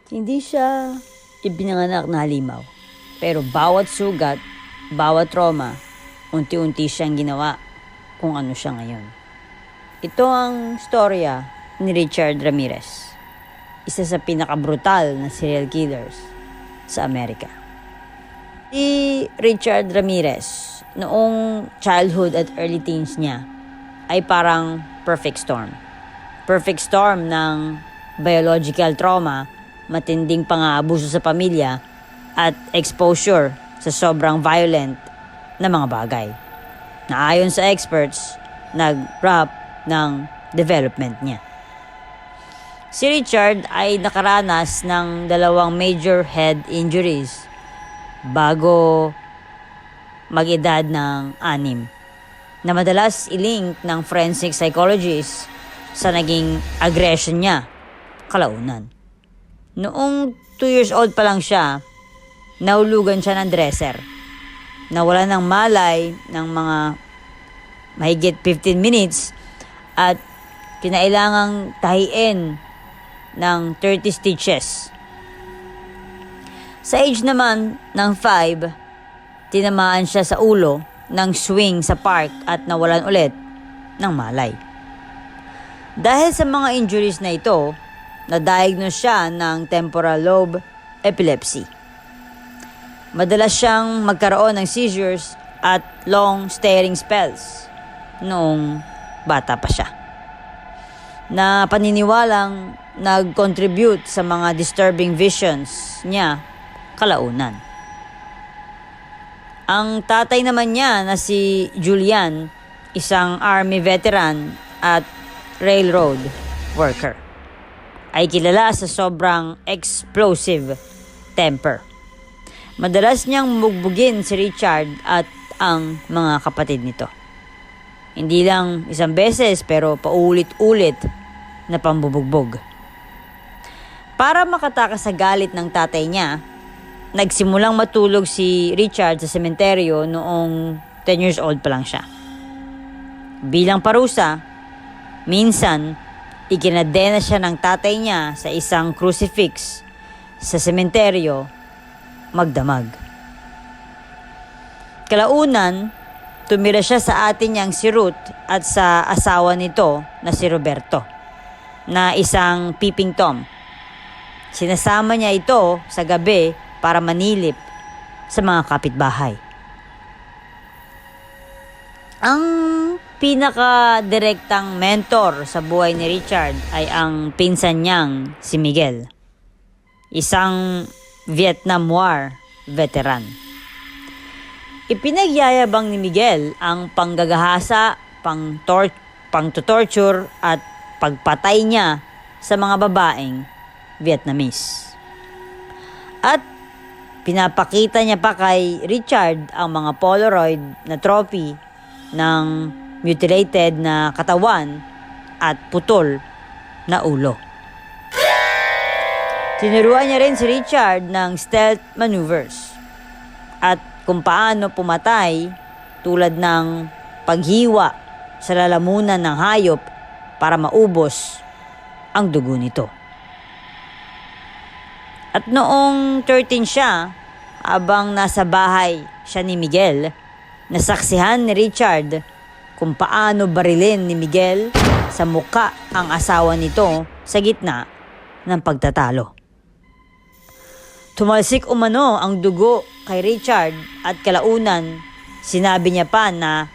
Hindi siya ipinanganak na halimaw. Pero bawat sugat, bawat trauma, unti-unti siyang ginawa kung ano siya ngayon. Ito ang storya ni Richard Ramirez, isa sa pinakabrutal na serial killers sa Amerika. Si Richard Ramirez, noong childhood at early teens niya, ay parang perfect storm. Perfect storm ng biological trauma, matinding pang-aabuso sa pamilya, at exposure sa sobrang violent na mga bagay na ayon sa experts, nag-wrap ng development niya. Si Richard ay nakaranas ng 2 major head injuries bago mag-edad ng 6 na madalas ilink ng forensic psychologist sa naging aggression niya kalaunan. Noong 2 years old pa lang siya, nahulugan siya ng dresser. Nawala ng malay ng mga mahigit 15 minutes at kinailangang tahiin ng 30 stitches. Sa age naman ng 5, tinamaan siya sa ulo ng swing sa park at nawalan ulit ng malay. Dahil sa mga injuries na ito, na-diagnose siya ng temporal lobe epilepsy. Madalas siyang magkaroon ng seizures at long staring spells noong bata pa siya, na paniniwalang nag-contribute sa mga disturbing visions niya kalaunan. Ang tatay naman niya na si Julian, isang army veteran at railroad worker, ay kilala sa sobrang explosive temper. Madalas niyang mugbugin si Richard at ang mga kapatid nito. Hindi lang isang beses pero paulit-ulit na pambubugbog. Para makatakas sa galit ng tatay niya, nagsimulang matulog si Richard sa sementeryo noong 10 years old pa lang siya. Bilang parusa, minsan ikinadena siya ng tatay niya sa isang crucifix sa sementeryo magdamag. Kalaunan, tumira siya sa ate niyang si Ruth at sa asawa nito na si Roberto, na isang peeping Tom. Sinasama niya ito sa gabi para manilip sa mga kapitbahay. Ang pinaka-direktang mentor sa buhay ni Richard ay ang pinsan niyang si Miguel, isang Vietnam War veteran. Ipinagyayabang ni Miguel ang panggagahasa, pang-torture at pagpatay niya sa mga babaeng Vietnamese. At pinapakita niya pa kay Richard ang mga Polaroid na trophy ng mutilated na katawan at putol na ulo. Tinuruan niya rin si Richard ng stealth maneuvers at kung paano pumatay, tulad ng paghiwa sa lalamunan ng hayop para maubos ang dugo nito. At noong 13 siya, habang nasa bahay siya ni Miguel, nasaksihan ni Richard kung paano barilin ni Miguel sa muka ang asawa nito sa gitna ng pagtatalo. Tumalsik umano ang dugo kay Richard at kalaunan sinabi niya pa na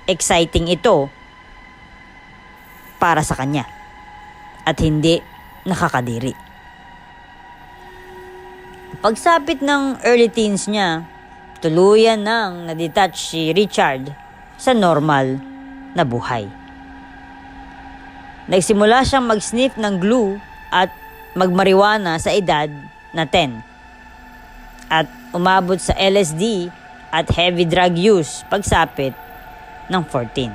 exciting ito para sa kanya at hindi nakakadiri. Pagsapit ng early teens niya, tuluyan nang na-detach si Richard sa normal na buhay. Nagsimula siyang mag-sniff ng glue at magmariwana sa edad na 10. At umabot sa LSD at heavy drug use pagsapit ng 14.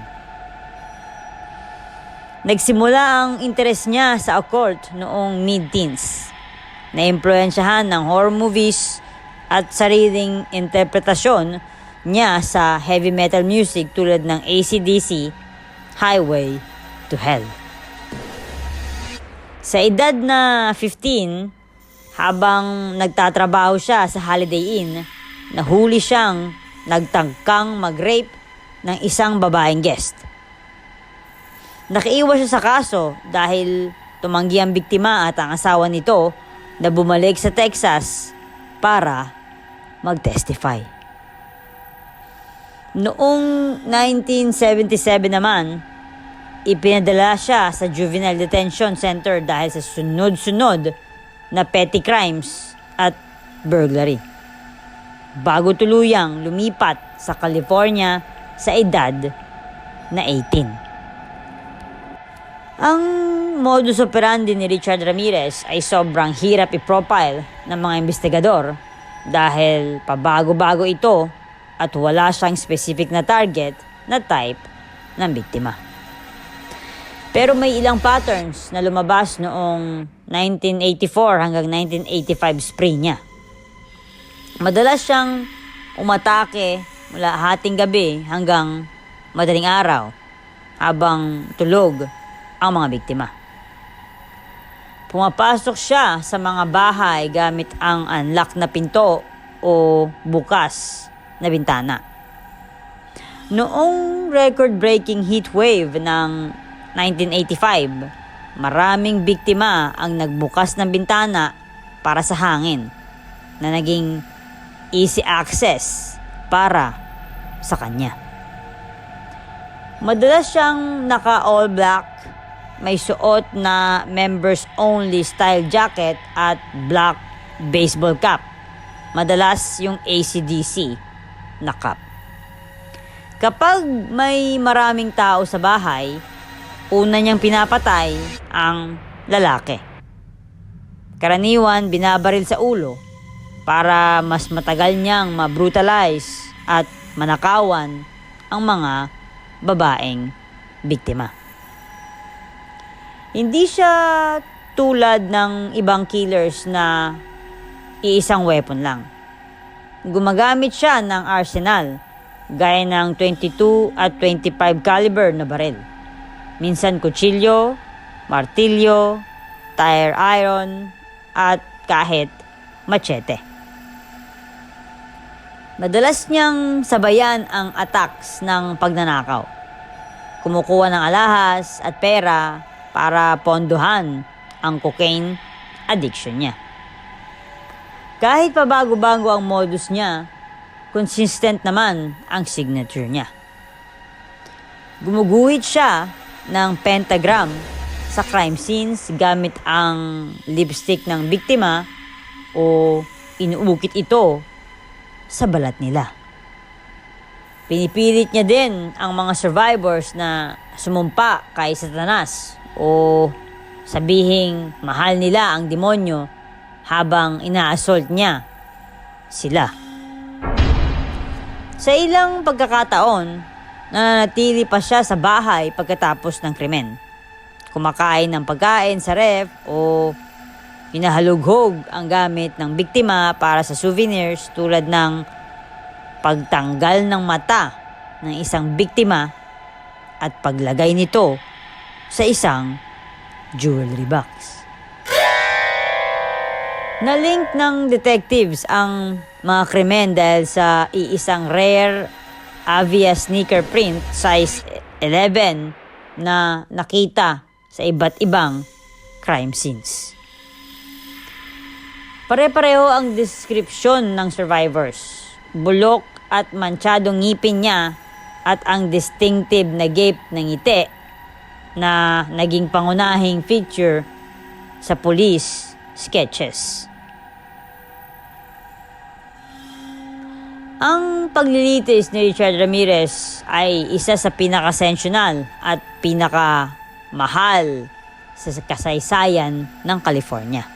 Nagsimula ang interes niya sa occult noong mid-teens. Na-impluensyahan ng horror movies at sariling interpretasyon niya sa heavy metal music tulad ng AC/DC, Highway to Hell. Sa edad na 15, habang nagtatrabaho siya sa Holiday Inn, nahuli siyang nagtangkang mag-rape ng isang babaeng guest. Nakiiwas siya sa kaso dahil tumanggi ang biktima at ang asawa nito na bumalik sa Texas para mag-testify. Noong 1977 naman, ipinadala siya sa Juvenile Detention Center dahil sa sunod-sunod na petty crimes at burglary, bago tuluyang lumipat sa California sa edad na 18. Ang modus operandi ni Richard Ramirez ay sobrang hirap i-profile ng mga investigador dahil pabago-bago ito at wala siyang specific na target na type ng biktima. Pero may ilang patterns na lumabas noong 1984 hanggang 1985 spree niya. Madalas siyang umatake mula hating gabi hanggang madaling araw habang tulog ang mga biktima. Pumapasok siya sa mga bahay gamit ang unlock na pinto o bukas na bintana. Noong record-breaking heat wave ng 1985, maraming biktima ang nagbukas ng bintana para sa hangin na naging easy access para sa kanya. Madalas siyang naka-all black, may suot na members only style jacket at black baseball cap. Madalas yung AC/DC na cap. Kapag may maraming tao sa bahay, una niyang pinapatay ang lalaki. Karaniwan binabaril sa ulo para mas matagal niyang ma-brutalize at manakawan ang mga babaeng biktima. Hindi siya tulad ng ibang killers na iisang weapon lang. Gumagamit siya ng arsenal gaya ng 22 at 25 caliber na baril. Minsan kutsilyo, martilyo, tire iron, at kahit machete. Madalas niyang sabayan ang attacks ng pagnanakaw. Kumukuha ng alahas at pera para pondohan ang cocaine addiction niya. Kahit pabago-bago ang modus niya, consistent naman ang signature niya. Gumuguhit siya ng pentagram sa crime scenes gamit ang lipstick ng biktima o inuukit ito sa balat nila. Pinipilit niya din ang mga survivors na sumumpa kay Satanas o sabihing mahal nila ang demonyo habang ina-assault niya sila. Sa ilang pagkakataon, nananatili pa siya sa bahay pagkatapos ng krimen. Kumakain ng pagkain sa ref o hinahalughog ang gamit ng biktima para sa souvenirs tulad ng pagtanggal ng mata ng isang biktima at paglagay nito sa isang jewelry box. Na-link ng detectives ang mga krimen dahil sa iisang rare Avia sneaker print size 11 na nakita sa iba't ibang crime scenes. Pare-pareho ang description ng survivors. Bulok at manchadong ngipin niya at ang distinctive na gape ng ngiti na naging pangunahing feature sa police sketches. Ang paglilitis ni Richard Ramirez ay isa sa pinaka-sensational at pinaka-mahal sa kasaysayan ng California,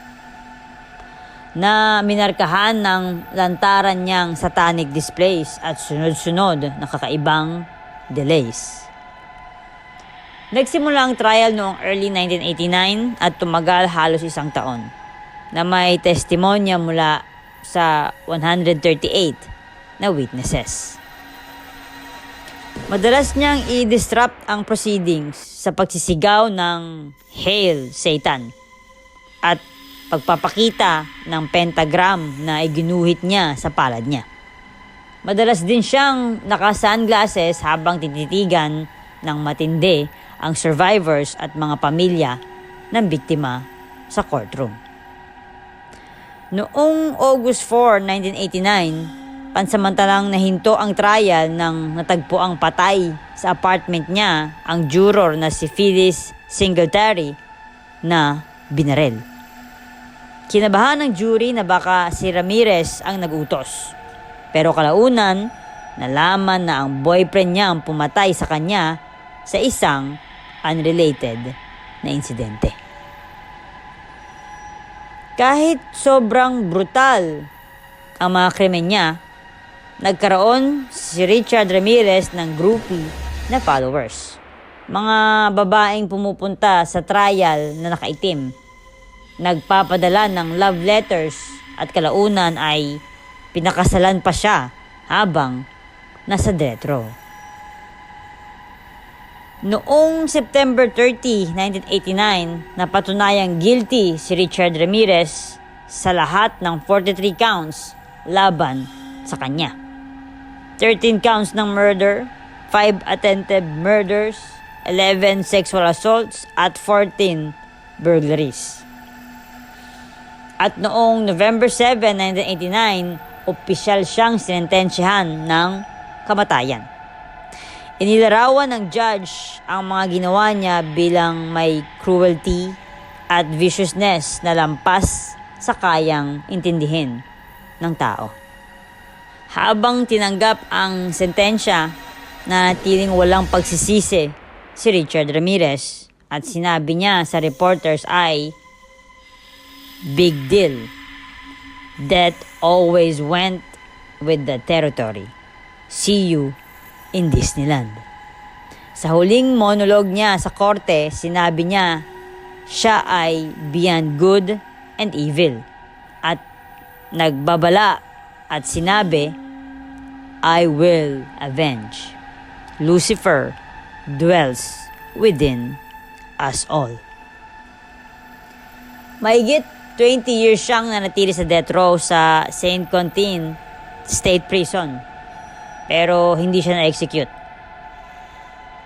na minarkahan ng lantaran niyang satanic displays at sunod-sunod na kakaibang delays. Nagsimula ang trial noong early 1989 at tumagal halos isang taon, na may testimonya mula sa 138 na witnesses. Madalas niyang i-disrupt ang proceedings sa pagsisigaw ng "Hail, Satan!" at pagpapakita ng pentagram na iginuhit niya sa palad niya. Madalas din siyang naka-sunglasses habang tititigan ng matindi ang survivors at mga pamilya ng biktima sa courtroom. Noong August 4, 1989, pansamantalang nahinto ang trial nang natagpuang patay sa apartment niya ang juror na si Phyllis Singletary na binarel. Kinabahan ng jury na baka si Ramirez ang nagutos. Pero kalaunan, nalaman na ang boyfriend niya ang pumatay sa kanya sa isang unrelated na insidente. Kahit sobrang brutal ang mga krimen niya, nagkaroon si Richard Ramirez ng groupie na followers. Mga babaeng pumupunta sa trial na nakaitim, nagpapadala ng love letters at kalaunan ay pinakasalan pa siya habang nasa death row. Noong September 30, 1989, napatunayang guilty si Richard Ramirez sa lahat ng 43 counts laban sa kanya. 13 counts ng murder, 5 attempted murders, 11 sexual assaults at 14 burglaries. At noong November 7, 1989, opisyal siyang sinentensyahan ng kamatayan. Inilarawan ng judge ang mga ginawa niya bilang may cruelty at viciousness na lampas sa kayang intindihin ng tao. Habang tinanggap ang sentensya, nanatiling walang pagsisisi si Richard Ramirez at sinabi niya sa reporters ay, "Big deal. Death always went with the territory. See you in Disneyland." Sa huling monologue niya sa korte, sinabi niya siya ay beyond good and evil at nagbabala at sinabi, "I will avenge. Lucifer dwells within us all." Mahigit 20 years siyang nanatili sa death row sa St. Quentin State Prison. Pero hindi siya na-execute.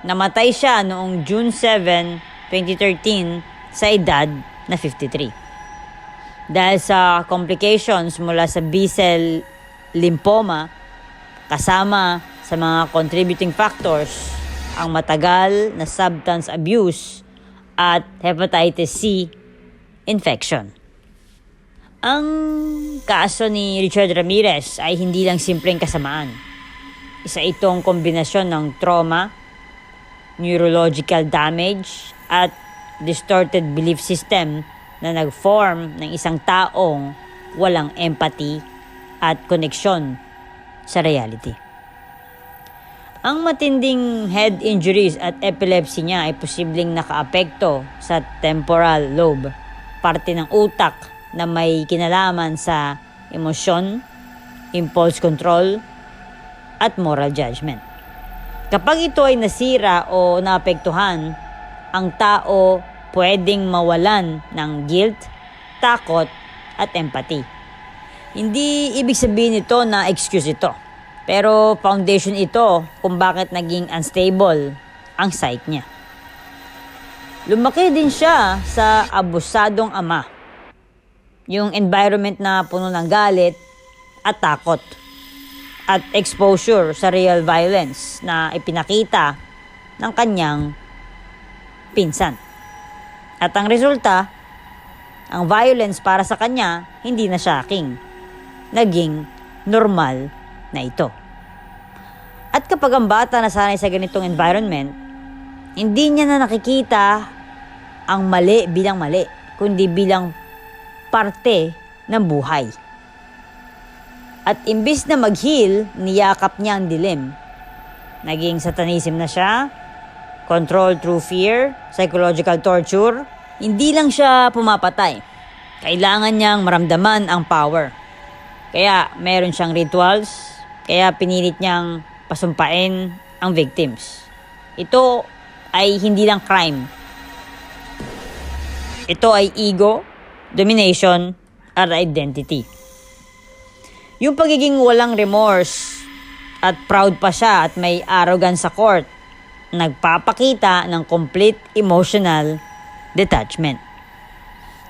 Namatay siya noong June 7, 2013 sa edad na 53. Dahil sa complications mula sa B-cell lymphoma, kasama sa mga contributing factors ang matagal na substance abuse at hepatitis C infection. Ang kaso ni Richard Ramirez ay hindi lang simpleng kasamaan. Isa itong kombinasyon ng trauma, neurological damage, at distorted belief system na nag-form ng isang taong walang empathy at koneksyon sa reality. Ang matinding head injuries at epilepsy niya ay posibleng nakaapekto sa temporal lobe, parte ng utak na may kinalaman sa emosyon, impulse control, at moral judgment. Kapag ito ay nasira o naapektuhan, ang tao pwedeng mawalan ng guilt, takot, at empathy. Hindi ibig sabihin ito na excuse ito, pero foundation ito kung bakit naging unstable ang psyche niya. Lumaki din siya sa abusadong ama, yung environment na puno ng galit at takot, at exposure sa real violence na ipinakita ng kanyang pinsan. At ang resulta, ang violence para sa kanya hindi na shocking. Naging normal na ito. At kapag ang bata nasanay sa ganitong environment, hindi niya na nakikita ang mali bilang mali, kundi bilang parte ng buhay. At imbis na mag-heal, niyakap niya ang dilim. Naging satanism na siya, control through fear, psychological torture. Hindi lang siya pumapatay. Kailangan niyang maramdaman ang power. Kaya meron siyang rituals, kaya pinilit niyang pasumpain ang victims. Ito ay hindi lang crime. Ito ay ego, domination, at identity. Yung pagiging walang remorse at proud pa siya at may arrogance sa court, nagpapakita ng complete emotional detachment.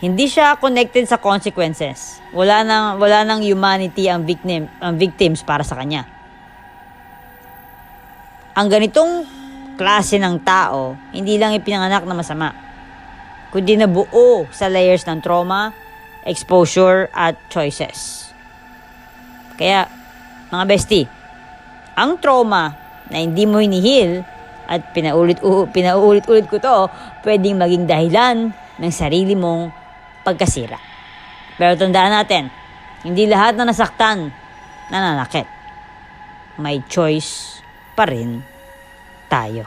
Hindi siya connected sa consequences. Wala nang humanity ang victims para sa kanya. Ang ganitong klase ng tao, hindi lang ipinanganak na masama, kundi nabuo sa layers ng trauma, exposure, at choices. Kaya, mga bestie, ang trauma na hindi mo hinihil at pinaulit-ulit ko to, pwedeng maging dahilan ng sarili mong pagkasira. Pero tandaan natin, hindi lahat na nasaktan nananakit. May choice pa rin tayo.